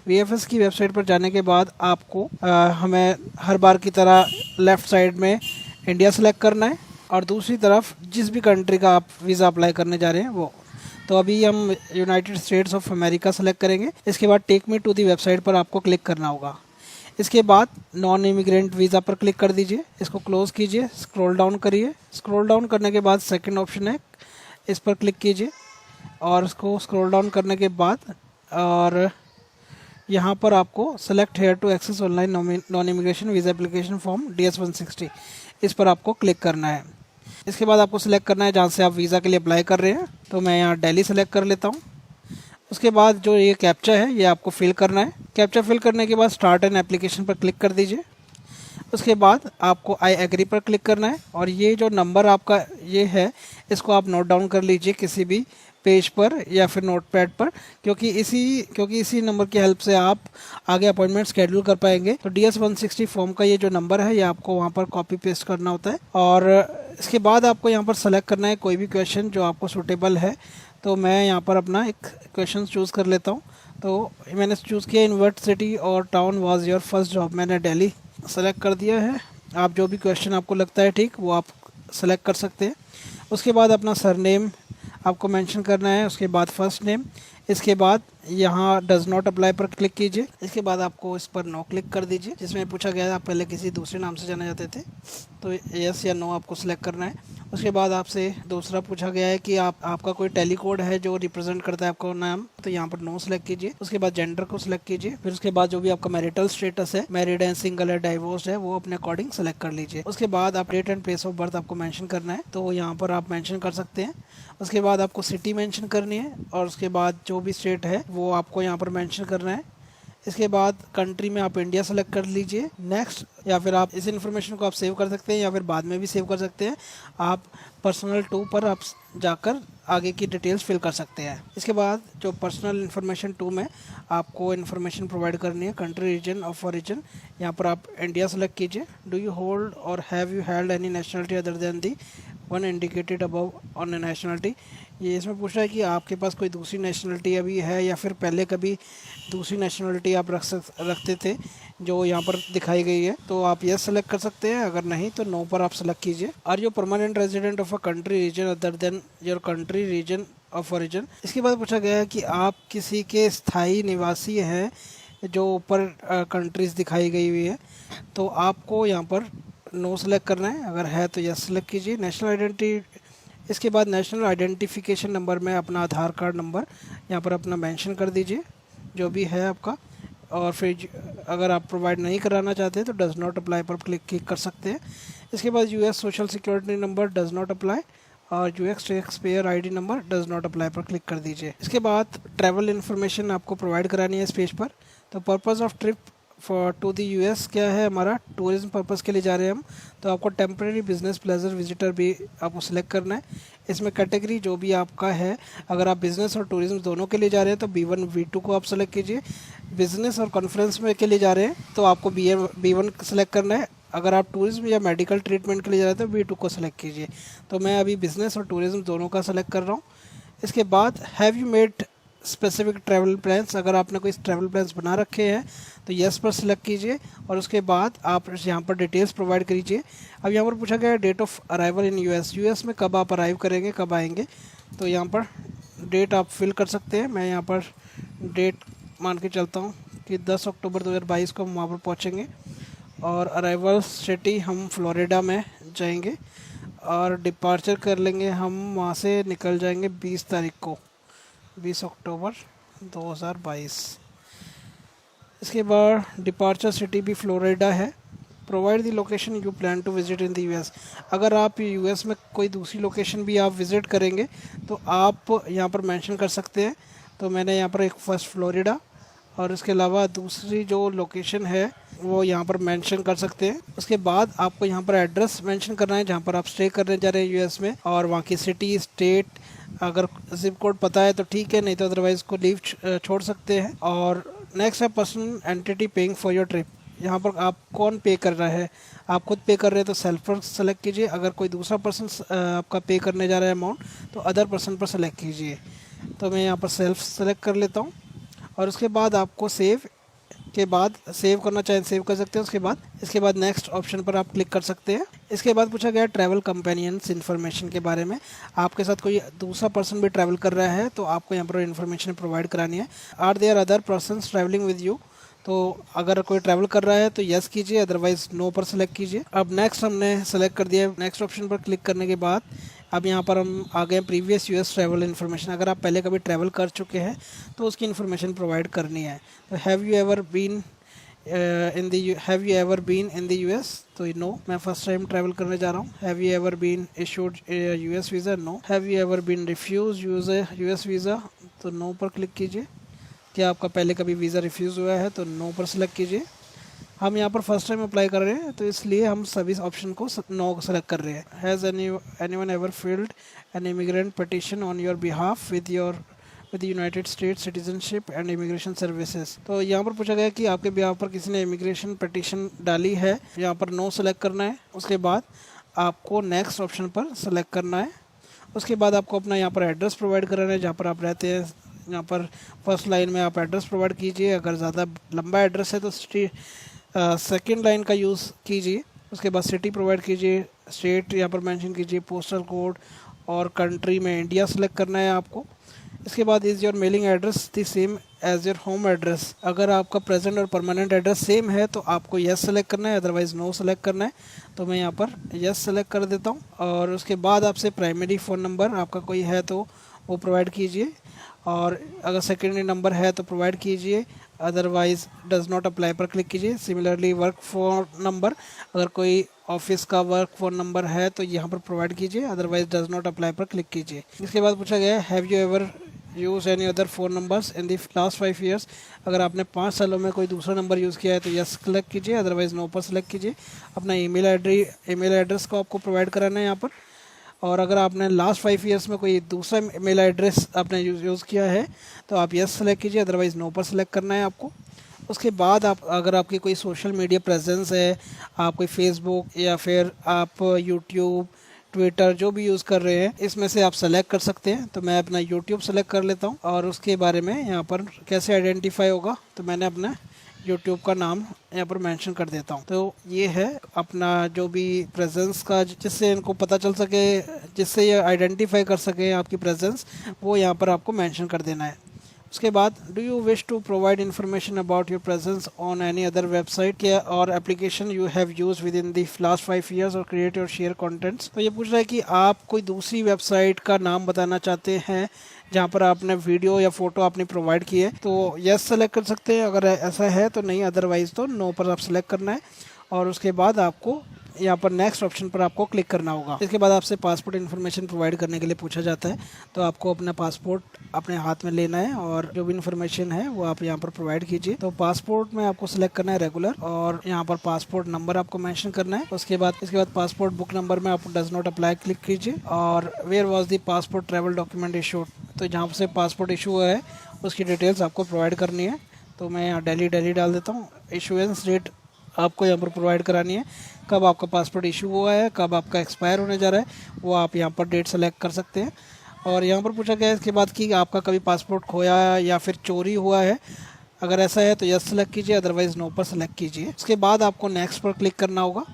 VFS की website पर जाने के बाद आपको हमें हर बार की तरह लेफ़्ट साइड में इंडिया सेलेक्ट करना है और दूसरी तरफ जिस भी कंट्री का आप वीज़ा अप्लाई करने जा रहे हैं वो। तो अभी हम United States of America select करेंगे। इसके बाद take me to the website पर आपको क्लिक करना होगा। इसके बाद नॉन इमिग्रेंट वीज़ा पर क्लिक कर दीजिए, इसको क्लोज़ कीजिए, स्क्रॉल डाउन करिए। स्क्रॉल डाउन करने के बाद सेकंड ऑप्शन है, इस पर क्लिक कीजिए और इसको स्क्रॉल डाउन करने के बाद और यहाँ पर आपको select here to access online non immigration visa application form DS-160, इस पर आपको क्लिक करना है। इसके बाद आपको सिलेक्ट करना है जहाँ से आप वीज़ा के लिए अप्लाई कर रहे हैं। तो मैं यहाँ दिल्ली सेलेक्ट कर लेता हूँ। उसके बाद जो ये कैप्चा है ये आपको फिल करना है। कैप्चा फिल करने के बाद स्टार्ट एन एप्लीकेशन पर क्लिक कर दीजिए। उसके बाद आपको आई एग्री पर क्लिक करना है और ये जो नंबर आपका ये है इसको आप नोट डाउन कर लीजिए किसी भी पेज पर या फिर नोटपैड पर, क्योंकि इसी नंबर की हेल्प से आप आगे अपॉइंटमेंट शेड्यूल कर पाएंगे। तो DS-160 फॉर्म का ये जो नंबर है ये आपको वहाँ पर कॉपी पेस्ट करना होता है और इसके बाद आपको यहाँ पर सेलेक्ट करना है कोई भी क्वेश्चन जो आपको सूटेबल है। तो मैं यहाँ पर अपना एक क्वेश्चन चूज़ कर लेता हूँ। तो मैंने चूज़ किया इन व्हाट सिटी और town was your first job. मैंने दिल्ली सेलेक्ट कर दिया है। आप जो भी क्वेश्चन आपको लगता है ठीक वो आप सेलेक्ट कर सकते हैं। उसके बाद अपना सरनेम आपको मेंशन करना है, उसके बाद फर्स्ट नेम, इसके बाद यहाँ डज नॉट अप्लाई पर क्लिक कीजिए। इसके बाद आपको इस पर नो क्लिक कर दीजिए। जिसमें पूछा गया है आप पहले किसी दूसरे नाम से जाने जाते थे तो यस या नो आपको सिलेक्ट करना है। उसके बाद आपसे दूसरा पूछा गया है कि आपका कोई टेली कोड है जो रिप्रेजेंट करता है आपका नाम, तो यहाँ पर नो सेलेक्ट कीजिए। उसके बाद जेंडर को सिलेक्ट कीजिए। फिर उसके बाद जो भी आपका मैरिटल स्टेटस है, मैरिड है, सिंगल है, डाइवोर्स है, वो अपने अकॉर्डिंग सेलेक्ट कर लीजिए। उसके बाद आप date and place of birth आपको मेंशन करना है, तो यहाँ पर आप मेंशन कर सकते हैं। उसके बाद आपको सिटी मेंशन करनी है और उसके बाद जो भी स्टेट है वो आपको यहाँ पर मेंशन करना है। इसके बाद कंट्री में आप इंडिया सेलेक्ट कर लीजिए, नेक्स्ट, या फिर आप इस इन्फॉर्मेशन को आप सेव कर सकते हैं या फिर बाद में भी सेव कर सकते हैं। आप पर्सनल 2 पर आप जाकर आगे की डिटेल्स फिल कर सकते हैं। इसके बाद जो पर्सनल इन्फॉर्मेशन 2 में आपको इन्फॉर्मेशन प्रोवाइड करनी है, कंट्री, रीजन ऑफ ओरिजिन, यहाँ पर आप इंडिया सेलेक्ट कीजिए। डू यू होल्ड और have you held any nationality other than the one indicated above on A nationality. ये इसमें पूछ रहा है कि आपके पास कोई दूसरी नेशनलिटी अभी है या फिर पहले कभी दूसरी नेशनलिटी आप रखते थे जो यहाँ पर दिखाई गई है। तो आप यस सेलेक्ट कर सकते हैं, अगर नहीं तो नो पर आप सेलेक्ट कीजिए। Are you permanent resident of a country region other than your country region of origin. इसके बाद पूछा गया है कि आप किसी के स्थायी निवासी हैं जो ऊपर कंट्रीज दिखाई गई हुई है, तो आपको यहाँ पर नो सेलेक्ट करना है, अगर है तो यस सेलेक्ट कीजिए। नेशनल आइडेंटिटी, इसके बाद नेशनल आइडेंटिफिकेशन नंबर में अपना आधार कार्ड नंबर यहाँ पर अपना मेंशन कर दीजिए जो भी है आपका। और फिर अगर आप प्रोवाइड नहीं कराना चाहते तो डज नॉट अप्लाई पर क्लिक कर सकते हैं। इसके बाद US social security number does not apply और US tax payer ID number does not apply पर क्लिक कर दीजिए। इसके बाद ट्रैवल इन्फॉर्मेशन आपको प्रोवाइड करानी है इस पेज पर। तो purpose of trip for to the US क्या है, हमारा टूरिज्म पर्पज़ के लिए जा रहे हैं हम, तो आपको टेम्प्रेरी बिजनेस प्लेजर विजिटर भी आपको सिलेक्ट करना है। इसमें कैटेगरी जो भी आपका है, अगर आप बिज़नेस और टूरिज्म दोनों के लिए जा रहे हैं तो B1 B2 को आप सेलेक्ट कीजिए। बिज़नेस और कॉन्फ्रेंस में के लिए जा रहे हैं तो आपको B1 सेलेक्ट करना है। अगर आप टूरिज्म या मेडिकल ट्रीटमेंट के लिए जा रहे हैं तो B2 को सेलेक्ट कीजिए। तो मैं अभी बिज़नेस और टूरिज्म दोनों का सेलेक्ट कर रहा हूँ। इसके बाद have you made specific travel plans, अगर आपने कोई ट्रैवल प्लान्स बना रखे हैं तो यस पर सिलेक्ट कीजिए और उसके बाद आप यहाँ पर डिटेल्स प्रोवाइड कीजिए। अब यहाँ पर पूछा गया है date of arrival in US में कब आप अराइव करेंगे, कब आएंगे, तो यहाँ पर डेट आप फिल कर सकते हैं। मैं यहाँ पर डेट मान के चलता हूँ कि 10 अक्टूबर 2022 को हम वहाँ पर पहुँचेंगे और अराइवल सिटी हम फ्लोरिडा में जाएंगे और डिपार्चर कर लेंगे, हम वहाँ से निकल जाएंगे 20 तारीख को, 20 अक्टूबर 2022। इसके बाद डिपार्चर सिटी भी फ्लोरिडा है। Provide the location you plan to visit in the US, अगर आप US में कोई दूसरी लोकेशन भी आप विज़िट करेंगे तो आप यहाँ पर मेंशन कर सकते हैं। तो मैंने यहाँ पर एक फर्स्ट फ्लोरिडा और इसके अलावा दूसरी जो लोकेशन है वो यहाँ पर मेंशन कर सकते हैं। उसके बाद आपको यहाँ पर एड्रेस मेंशन करना है जहाँ पर आप स्टे करने जा रहे हैं US में, और वहाँ की सिटी, स्टेट, अगर जिप कोड पता है तो ठीक है, नहीं तो अदरवाइज़ को लीव छोड़ सकते हैं। और नेक्स्ट है person entity paying for your trip, यहाँ पर आप कौन पे कर रहा है, आप खुद पे कर रहे हैं तो सेल्फ पर सेलेक्ट कीजिए, अगर कोई दूसरा पर्सन आपका पे करने जा रहा है अमाउंट तो अदर पर्सन पर सेलेक्ट कीजिए। तो मैं यहाँ पर सेल्फ सेलेक्ट कर लेता हूँ और उसके बाद आपको सेव के बाद सेव करना चाहें सेव कर सकते हैं। इसके बाद नेक्स्ट ऑप्शन पर आप क्लिक कर सकते हैं। इसके बाद पूछा गया ट्रैवल कंपेनियंस इन्फॉर्मेशन के बारे में। आपके साथ कोई दूसरा पर्सन भी ट्रैवल कर रहा है तो आपको यहाँ पर इन्फॉर्मेशन प्रोवाइड करानी है। Are there other persons travelling with you, तो अगर कोई ट्रैवल कर रहा है तो यस कीजिए, अदरवाइज नो पर सेलेक्ट कीजिए। अब नेक्स्ट हमने सेलेक्ट कर दिया। नेक्स्ट ऑप्शन पर क्लिक करने के बाद अब यहाँ पर हम आ गए प्रीवियस यूएस ट्रैवल इन्फॉर्मेशन। अगर आप पहले कभी ट्रैवल कर चुके हैं तो उसकी इन्फॉर्मेशन प्रोवाइड करनी है। तो have you ever been in the US, तो नो, मैं फर्स्ट टाइम ट्रैवल करने जा रहा हूँ। Have you ever been issued US visa, no. Have you ever been refuse US visa, तो नो पर क्लिक कीजिए। क्या आपका पहले कभी वीज़ा रिफ्यूज़ हुआ है, तो नो पर सेलेक्ट कीजिए। हम यहाँ पर फर्स्ट टाइम अप्लाई कर रहे हैं तो इसलिए हम सभी ऑप्शन को नो सेलेक्ट कर रहे हैं। Has anyone ever field N immigrant petition on your behalf with United states citizenship and immigration services, तो यहाँ पर पूछा गया कि आपके बिहाफ पर किसी ने इमिग्रेशन पिटीशन डाली है, यहाँ पर नो सेलेक्ट करना है। उसके बाद आपको नेक्स्ट ऑप्शन पर सेलेक्ट करना है। उसके बाद आपको अपना यहाँ पर एड्रेस प्रोवाइड कराना है जहाँ पर आप रहते हैं। यहाँ पर फर्स्ट लाइन में आप एड्रेस प्रोवाइड कीजिए। अगर ज़्यादा लंबा एड्रेस है तो सेकेंड लाइन का यूज़ कीजिए। उसके बाद सिटी प्रोवाइड कीजिए, स्टेट यहाँ पर मेंशन कीजिए, पोस्टल कोड, और कंट्री में इंडिया सेलेक्ट करना है आपको। इसके बाद is your mailing address the same as your home address. अगर आपका प्रेजेंट और परमानेंट एड्रेस सेम है तो आपको यस सेलेक्ट करना है, अदरवाइज़ नो सेलेक्ट करना है। तो मैं यहाँ पर यस सेलेक्ट कर देता हूँ। और उसके बाद आपसे प्राइमरी फ़ोन नंबर आपका कोई है तो वो प्रोवाइड कीजिए, और अगर सेकेंडरी नंबर है तो प्रोवाइड कीजिए, अदरवाइज डज़ नॉट अप्लाई पर क्लिक कीजिए। सिमिलरली वर्क फ़ोन नंबर, अगर कोई ऑफिस का वर्क फ़ोन नंबर है तो यहाँ पर प्रोवाइड कीजिए, अदरवाइज डज़ नॉट अप्लाई पर क्लिक कीजिए। इसके बाद पूछा गया है have you ever use any other phone numbers in the last 5 years. अगर आपने 5 सालों में कोई दूसरा नंबर यूज़ किया है तो यस सेलेक्ट कीजिए, अदरवाइज नो पर सेलेक्ट कीजिए। अपना ईमेल एड्रेस को आपको प्रोवाइड कराना है यहाँ पर। और अगर आपने लास्ट 5 ईयर्स में कोई दूसरा मेल एड्रेस आपने यूज़ किया है तो आप यस सेलेक्ट कीजिए, अदरवाइज़ नो पर सेलेक्ट करना है आपको। उसके बाद आप अगर आपकी कोई सोशल मीडिया प्रेजेंस है, आप कोई फेसबुक या फिर आप यूट्यूब, ट्विटर जो भी यूज़ कर रहे हैं, इसमें से आप सेलेक्ट कर सकते हैं। तो मैं अपना यूट्यूब सेलेक्ट कर लेता हूँ, और उसके बारे में यहाँ पर कैसे आइडेंटिफाई होगा तो मैंने अपना यूट्यूब का नाम यहाँ पर मेंशन कर देता हूँ। तो ये है अपना जो भी प्रेजेंस का, जिससे इनको पता चल सके, जिससे ये आइडेंटिफाई कर सके आपकी प्रेजेंस, वो यहाँ पर आपको मेंशन कर देना है। उसके बाद do you wish to provide information about your presence on any other website के और application you have use within the last 5 years और क्रिएट और शेयर कंटेंट्स। तो ये पूछ रहा है कि आप कोई दूसरी वेबसाइट का नाम बताना चाहते हैं जहाँ पर आपने वीडियो या फोटो आपने प्रोवाइड की है, तो यस सेलेक्ट कर सकते हैं अगर ऐसा है तो, नहीं अदरवाइज तो नो पर आप सेलेक्ट करना है। और उसके बाद आपको यहाँ पर नेक्स्ट ऑप्शन पर आपको क्लिक करना होगा। इसके बाद आपसे पासपोर्ट इन्फॉर्मेशन प्रोवाइड करने के लिए पूछा जाता है, तो आपको अपना पासपोर्ट अपने हाथ में लेना है और जो भी इन्फॉर्मेशन है वो आप यहाँ पर प्रोवाइड कीजिए। तो पासपोर्ट में आपको सिलेक्ट करना है रेगुलर, और यहाँ पर पासपोर्ट नंबर आपको मेंशन करना है। इसके बाद पासपोर्ट बुक नंबर में आप डज नॉट अप्लाई क्लिक कीजिए। और where was the passport travel document issued, तो जहाँ से पासपोर्ट इशू हुआ है उसकी डिटेल्स आपको प्रोवाइड करनी है। तो मैं यहाँ दिल्ली डाल देता हूँ। इशूएंस डेट आपको यहाँ पर प्रोवाइड करानी है, कब आपका पासपोर्ट इशू हुआ है, कब आपका एक्सपायर होने जा रहा है, वो आप यहाँ पर डेट सेलेक्ट कर सकते हैं। और यहाँ पर पूछा गया है इसके बाद कि आपका कभी पासपोर्ट खोया या फिर चोरी हुआ है, अगर ऐसा है तो यस सेलेक्ट कीजिए, अदरवाइज नो पर सेलेक्ट कीजिए। उसके बाद आपको नेक्स्ट पर क्लिक करना होगा।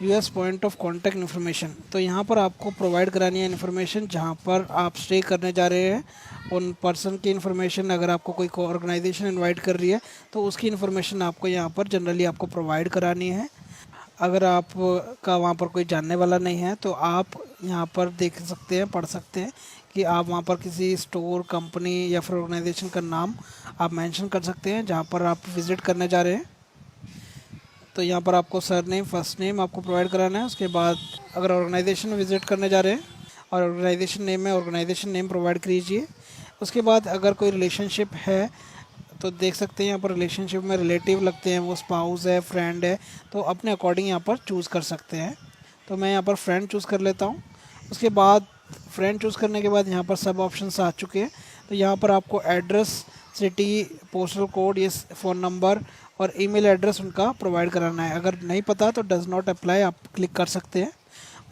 US point of contact information, तो यहाँ पर आपको प्रोवाइड करानी है इन्फॉर्मेशन जहाँ पर आप स्टे करने जा रहे हैं, उन पर्सन की इन्फॉर्मेशन। अगर आपको कोई ऑर्गेनाइजेशन इनवाइट कर रही है तो उसकी इन्फॉर्मेशन आपको यहाँ पर जनरली आपको प्रोवाइड करानी है। अगर आप का वहाँ पर कोई जानने वाला नहीं है तो आप यहाँ पर देख सकते हैं, पढ़ सकते हैं कि आप वहाँ पर किसी स्टोर, कंपनी या फिर ऑर्गेनाइजेशन का नाम आप मेंशन कर सकते हैं जहाँ पर आप विज़िट करने जा रहे हैं। तो यहाँ पर आपको सरनेम, फर्स्ट नेम आपको प्रोवाइड कराना है। उसके बाद अगर ऑर्गेनाइजेशन में विज़िट करने जा रहे हैं और ऑर्गेनाइजेशन नेम में ऑर्गेनाइजेशन नेम प्रोवाइड कीजिए। उसके बाद अगर कोई रिलेशनशिप है तो देख सकते हैं यहाँ पर रिलेशनशिप में रिलेटिव लगते हैं, वो स्पाउस है, फ्रेंड है, तो अपने अकॉर्डिंग यहाँ पर चूज़ कर सकते हैं। तो मैं यहाँ पर फ्रेंड चूज़ कर लेता हूँ। उसके बाद फ्रेंड चूज़ करने के बाद यहाँ पर सब ऑप्शंस आ चुके हैं। तो यहाँ पर आपको एड्रेस, सिटी, पोस्टल कोड, ये फ़ोन नंबर और ईमेल एड्रेस उनका प्रोवाइड कराना है। अगर नहीं पता तो डज़ नॉट अप्लाई आप क्लिक कर सकते हैं।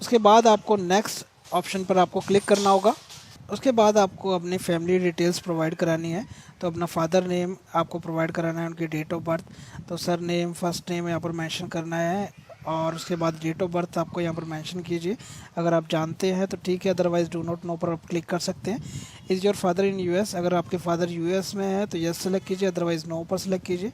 उसके बाद आपको नेक्स्ट ऑप्शन पर आपको क्लिक करना होगा। उसके बाद आपको अपनी फैमिली डिटेल्स प्रोवाइड करानी है। तो अपना फादर नेम आपको प्रोवाइड कराना है, उनकी डेट ऑफ बर्थ, तो सर नेम फर्स्ट नेम यहाँ पर मेंशन करना है, और उसके बाद डेट ऑफ बर्थ आपको यहाँ पर मेंशन कीजिए। अगर आप जानते हैं तो ठीक है, अदरवाइज डू नॉट नो पर आप क्लिक कर सकते हैं। Is your father in US, अगर आपके फादर यूएस में है तो यस सेलेक्ट कीजिए, अदरवाइज नो पर सेलेक्ट कीजिए।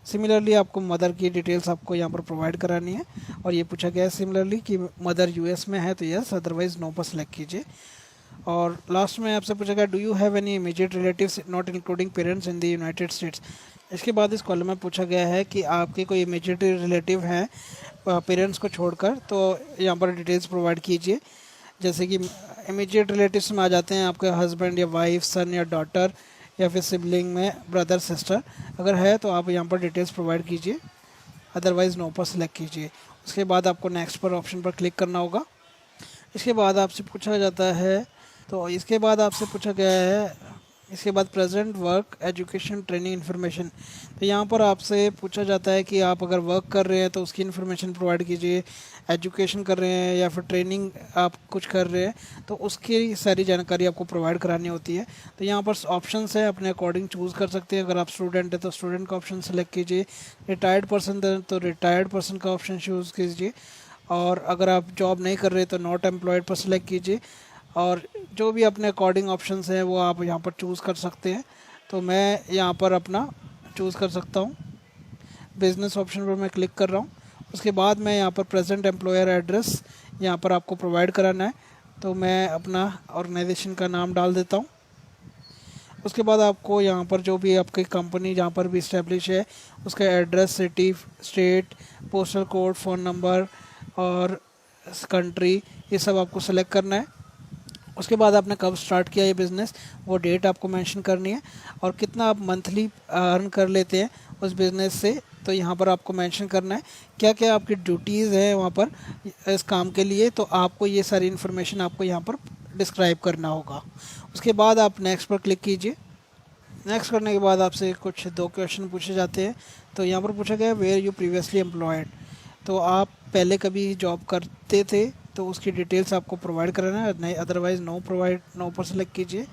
सिमिलरली आपको मदर की डिटेल्स आपको यहाँ पर प्रोवाइड करानी है, और ये पूछा गया है सिमिलरली कि मदर यूएस में है तो यस, अदरवाइज नो पर सेलेक्ट कीजिए। और लास्ट में आपसे पूछा गया do you have any immediate relatives not including parents in the United states. इसके बाद इस कॉलम में पूछा गया है कि आपके कोई इमीडिएट रिलेटिव हैं पेरेंट्स को छोड़कर, तो यहाँ पर डिटेल्स प्रोवाइड कीजिए। जैसे कि इमीडिएट रिलेटिव्स में आ जाते हैं आपके हस्बैंड या वाइफ, सन या डॉटर, या फिर सिबलिंग में ब्रदर सिस्टर, अगर है तो आप यहाँ पर डिटेल्स प्रोवाइड कीजिए, अदरवाइज़ नो पर सेलेक्ट कीजिए। उसके बाद आपको नेक्स्ट पर ऑप्शन पर क्लिक करना होगा। इसके बाद आपसे पूछा जाता है, तो इसके बाद आपसे पूछा गया है, इसके बाद present work education training information, तो यहाँ पर आपसे पूछा जाता है कि आप अगर वर्क कर रहे हैं तो उसकी इन्फॉर्मेशन प्रोवाइड कीजिए, एजुकेशन कर रहे हैं या फिर ट्रेनिंग आप कुछ कर रहे हैं तो उसकी सारी जानकारी आपको प्रोवाइड करानी होती है। तो यहाँ पर ऑप्शंस है, अपने अकॉर्डिंग चूज़ कर सकते हैं। अगर आप स्टूडेंट है तो स्टूडेंट का ऑप्शन सेलेक्ट कीजिए, रिटायर्ड पर्सन है तो रिटायर्ड पर्सन का ऑप्शन चूज़ कीजिए, और अगर आप जॉब नहीं कर रहे तो नॉट एम्प्लॉयड पर सेलेक्ट कीजिए, और जो भी अपने अकॉर्डिंग ऑप्शंस हैं वो आप यहाँ पर चूज़ कर सकते हैं। तो मैं यहाँ पर अपना चूज़ कर सकता हूँ, बिज़नेस ऑप्शन पर मैं क्लिक कर रहा हूँ। उसके बाद मैं यहाँ पर प्रेजेंट एम्प्लॉयर एड्रेस यहाँ पर आपको प्रोवाइड कराना है, तो मैं अपना ऑर्गेनाइजेशन का नाम डाल देता हूँ। उसके बाद आपको यहाँ पर जो भी आपकी कंपनी जहाँ पर भी इस्टेब्लिश है उसका address, city, state, postal code, phone number और कंट्री, ये सब आपको सेलेक्ट करना है। उसके बाद आपने कब स्टार्ट किया ये बिज़नेस, वो डेट आपको मेंशन करनी है, और कितना आप मंथली अर्न कर लेते हैं उस बिज़नेस से, तो यहाँ पर आपको मेंशन करना है क्या क्या आपकी ड्यूटीज़ है वहाँ पर इस काम के लिए, तो आपको ये सारी इन्फॉर्मेशन आपको यहाँ पर डिस्क्राइब करना होगा। उसके बाद आप नेक्स्ट पर क्लिक कीजिए। नेक्स्ट करने के बाद आपसे कुछ 2 क्वेश्चन पूछे जाते हैं। तो यहाँ पर पूछा गया वेयर यू प्रीवियसली एम्प्लॉयड, तो आप पहले कभी जॉब करते थे तो उसकी डिटेल्स आपको प्रोवाइड कराना है, नहीं अदरवाइज नो पर सेलेक्ट कीजिए।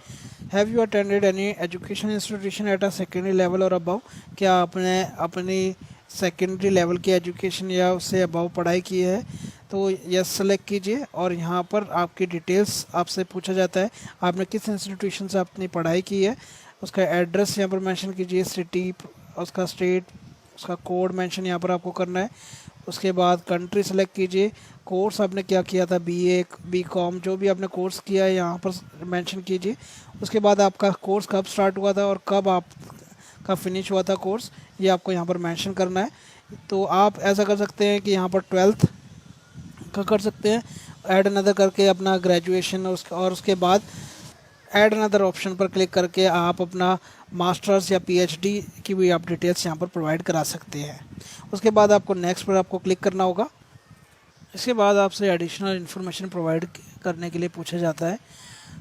Have you attended any education institution at a secondary level और अबव, क्या आपने अपनी सेकेंडरी लेवल की एजुकेशन या उससे अबव पढ़ाई की है, तो यस सेलेक्ट कीजिए। और यहाँ पर आपकी डिटेल्स आपसे पूछा जाता है आपने किस इंस्टीट्यूशन से अपनी पढ़ाई की है, उसका एड्रेस यहाँ पर मेंशन कीजिए, सिटी, उसका स्टेट, उसका कोड मेंशन यहाँ पर आपको करना है। उसके बाद कंट्री सेलेक्ट कीजिए, कोर्स आपने क्या किया था, बीए, बीकॉम, जो भी आपने कोर्स किया है यहाँ पर मेंशन कीजिए। उसके बाद आपका कोर्स कब स्टार्ट हुआ था और कब आपका फिनिश हुआ था कोर्स, ये आपको यहाँ पर मेंशन करना है। तो आप ऐसा कर सकते हैं कि यहाँ पर 12th का कर सकते हैं, ऐड अनदर करके अपना ग्रेजुएशन, और उसके बाद ऐड अनदर ऑप्शन पर क्लिक करके आप अपना मास्टर्स या पीएचडी की भी आप डिटेल्स यहाँ पर प्रोवाइड करा सकते हैं। उसके बाद आपको नेक्स्ट पर आपको क्लिक करना होगा। इसके बाद आपसे एडिशनल इन्फॉर्मेशन प्रोवाइड करने के लिए पूछा जाता है,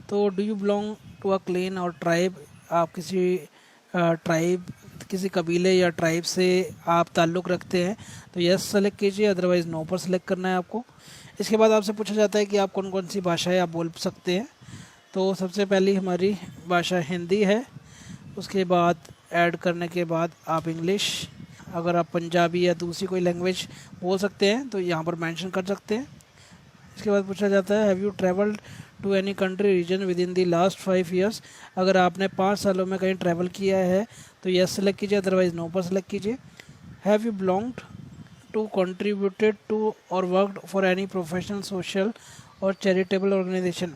तो do you belong to a clan और ट्राइब, आप किसी ट्राइब, किसी कबीले या ट्राइब से आप ताल्लुक़ रखते हैं, तो यस सेलेक्ट कीजिए, अदरवाइज़ नो पर सेलेक्ट करना है आपको। इसके बाद आपसे पूछा जाता है कि आप कौन कौन सी भाषाएँ आप बोल सकते हैं, तो सबसे पहली हमारी भाषा हिंदी है। उसके बाद ऐड करने के बाद आप इंग्लिश, अगर आप पंजाबी या दूसरी कोई लैंग्वेज बोल सकते हैं तो यहाँ पर मेंशन कर सकते हैं। इसके बाद पूछा जाता है have you travelled to any country region within the last 5 years, अगर आपने 5 सालों में कहीं ट्रैवल किया है तो यस सेलेक्ट कीजिए, अदरवाइज़ नो पर सेलेक्ट कीजिए। Have you belonged to, contributed to और worked for any professional, social और चैरिटेबल ऑर्गेनाइजेशन,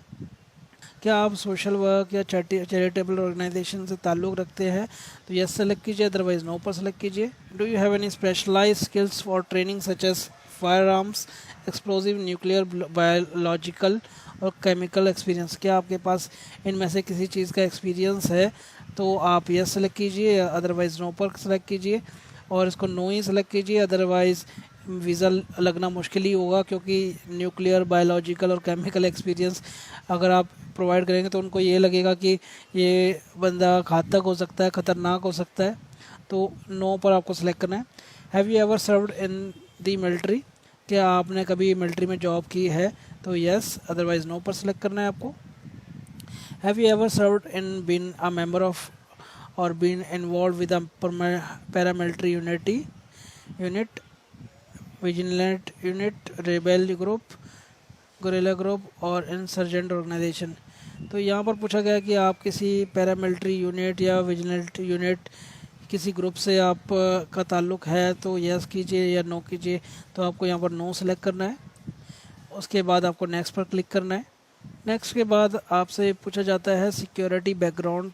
क्या आप सोशल वर्क या चैरिटेबल ऑर्गेनाइजेशन से ताल्लुक़ रखते हैं, तो यस सेलेक्ट कीजिए, अदरवाइज़ नो पर सेलेक्ट कीजिए। Do you have any specialised skills for training such as firearms, explosive, nuclear, biological और केमिकल एक्सपीरियंस, क्या आपके पास इनमें से किसी चीज़ का एक्सपीरियंस है, तो आप यस सेलेक्ट कीजिए, अदरवाइज़ नो पर सेलेक्ट कीजिए, और इसको नो ही सेलेक्ट कीजिए, अदरवाइज़ वीज़ा लगना मुश्किल ही होगा, क्योंकि न्यूक्लियर, बायोलॉजिकल और केमिकल एक्सपीरियंस अगर आप प्रोवाइड करेंगे तो उनको ये लगेगा कि ये बंदा घातक हो सकता है, ख़तरनाक हो सकता है, तो नो पर आपको सेलेक्ट करना है। Have you ever served in the military, क्या आपने कभी मिलिट्री में जॉब की है, तो यस, अदरवाइज़ नो पर सेलेक्ट करना है आपको। Have you ever served in been a member of और been involved with a paramilitary unit, vigilante unit, rebel group, guerrilla group और इंसर्जेंट ऑर्गेनाइजेशन। तो यहाँ पर पूछा गया कि आप किसी पैरामिलिट्री यूनिट या विजिलेंट यूनिट किसी ग्रुप से आप का ताल्लुक़ है तो यस कीजिए या नो कीजिए। तो आपको यहाँ पर नो सेलेक्ट करना है। उसके बाद आपको नेक्स्ट पर क्लिक करना है। नेक्स्ट के बाद आपसे पूछा जाता है सिक्योरिटी बैकग्राउंड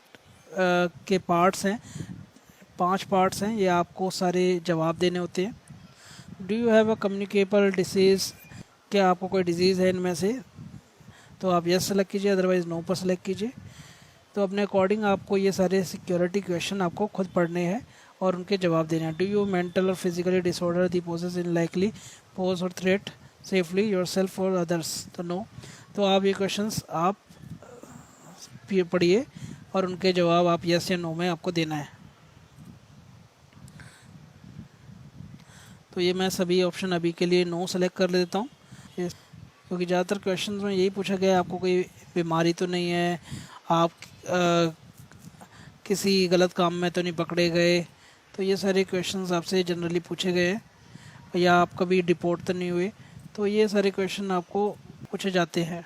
के पार्ट्स हैं, 5 पार्ट्स हैं, ये आपको सारे जवाब देने होते हैं। Do you have a communicable disease, क्या आपको कोई डिजीज़ है इनमें से, तो आप यस सेलेक्ट कीजिए, अदरवाइज़ नो पर सेलेक्ट कीजिए। तो अपने अकॉर्डिंग आपको ये सारे सिक्योरिटी क्वेश्चन आपको खुद पढ़ने हैं और उनके जवाब देने हैं। डू यू मेंटल और फिजिकली डिसऑर्डर दी पोजेस इन लाइकली पोज और थ्रेट सेफली योर सेल्फ और अदर्स, तो नो। तो आप ये क्वेश्चंस आप पढ़िए और उनके जवाब आप यस या नो में आपको देना है। तो ये मैं सभी ऑप्शन अभी के लिए नो सेलेक्ट कर लेता हूँ, क्योंकि ज़्यादातर क्वेश्चंस में यही पूछा गया है आपको कोई बीमारी तो नहीं है, आप किसी गलत काम में तो नहीं पकड़े गए। तो ये सारे क्वेश्चंस आपसे जनरली पूछे गए हैं, या आप कभी डिपोर्ट तो नहीं हुए। तो ये सारे क्वेश्चन आपको पूछे जाते हैं।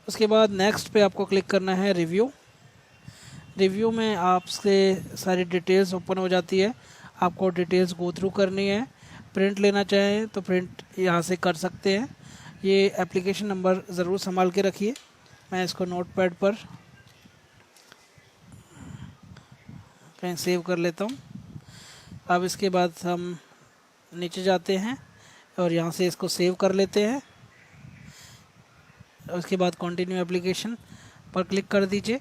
उसके बाद नेक्स्ट पे आपको क्लिक करना है रिव्यू। रिव्यू में आपसे सारी डिटेल्स ओपन हो जाती है, आपको डिटेल्स गो थ्रू करनी है। प्रिंट लेना चाहें तो प्रिंट यहाँ से कर सकते हैं। ये एप्लीकेशन नंबर ज़रूर संभाल के रखिए, मैं इसको नोटपैड पर कहीं सेव कर लेता हूँ। अब इसके बाद हम नीचे जाते हैं और यहाँ से इसको सेव कर लेते हैं। उसके बाद कंटिन्यू एप्लीकेशन पर क्लिक कर दीजिए।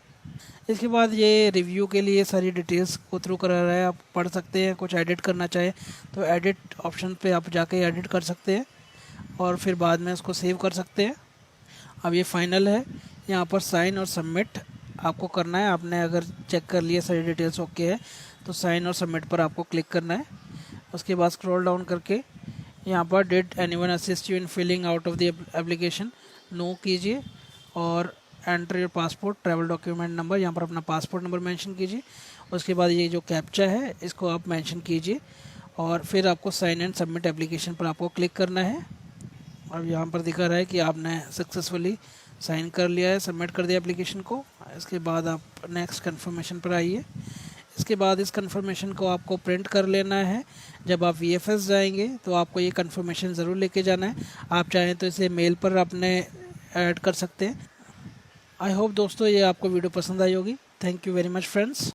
इसके बाद ये रिव्यू के लिए सारी डिटेल्स को थ्रू करा रहा है, आप पढ़ सकते हैं। कुछ एडिट करना चाहे तो एडिट ऑप्शन पे आप जाके एडिट कर सकते हैं और फिर बाद में उसको सेव कर सकते हैं। अब ये फाइनल है, यहाँ पर साइन और सबमिट आपको करना है। आपने अगर चेक कर लिया सारी डिटेल्स ओके है तो साइन और सबमिट पर आपको क्लिक करना है। उसके बाद स्क्रॉल डाउन करके यहाँ पर did anyone assist you in filling out of the application, no कीजिए और enter your passport travel document number, यहाँ पर अपना पासपोर्ट नंबर मेंशन कीजिए। उसके बाद ये जो कैप्चा है इसको आप मेंशन कीजिए और फिर आपको साइन एंड सबमिट एप्लीकेशन पर आपको क्लिक करना है। और यहाँ पर दिखा रहा है कि आपने सक्सेसफुली साइन कर लिया है, सबमिट कर दिया एप्लीकेशन को। इसके बाद आप नेक्स्ट कन्फर्मेशन पर आइए। इसके बाद इस कन्फर्मेशन को आपको प्रिंट कर लेना है। जब आप VFS जाएंगे तो आपको ये कन्फर्मेशन ज़रूर लेके जाना है। आप चाहें तो इसे मेल पर अपने ऐड कर सकते हैं। आई होप दोस्तों ये आपको वीडियो पसंद आई होगी। Thank you very much friends.